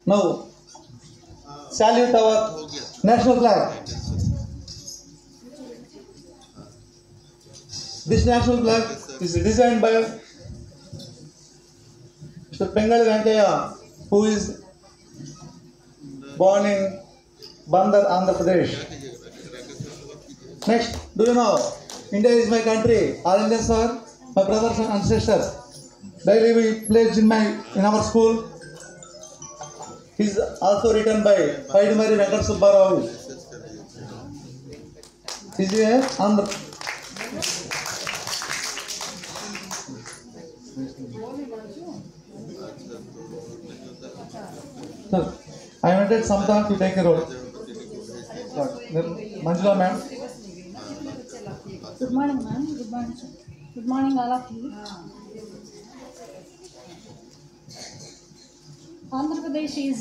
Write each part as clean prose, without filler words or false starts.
Now, salute our national flag. This national flag is designed by Mr. Pengali Venkaya, who is born in Bandar, Andhra Pradesh. Next, do you know India is my country? All Indians are my brothers and sisters. Daily we pledge in our school. Is also written by Paidumari Venkat Subbarao. Is here on the Sir, I wanted some time to take a role. Manjula ma'am. Good morning, ma'am. Good morning, sir. Good morning, all of you. Andhra Pradesh is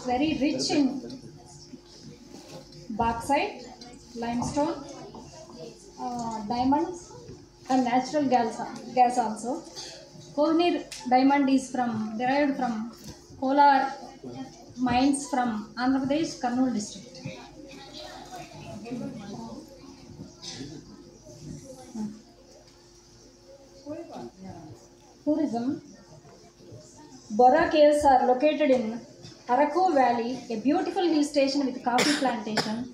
very rich in bauxite, limestone, diamonds, and natural gas also. Kohinoor diamond is derived from Kolar mines from Andhra Pradesh, Kurnool district. Tourism. Bora caves are located in Araku Valley, a beautiful hill station with coffee plantation.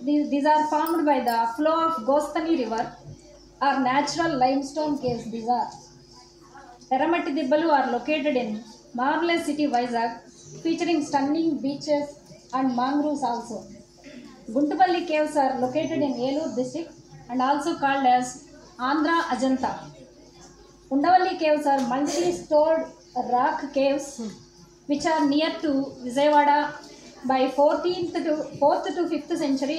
These are formed by the flow of Gostani river, are natural limestone caves. These are Eramatti Dibbalu are located in marvelous city Vizag, featuring stunning beaches and mangroves also. Guntupalli caves are located in Elur district and also called as Andhra Ajanta. Undavalli caves are multi-stored rock caves which are near to Vijayawada by 4th to 5th century.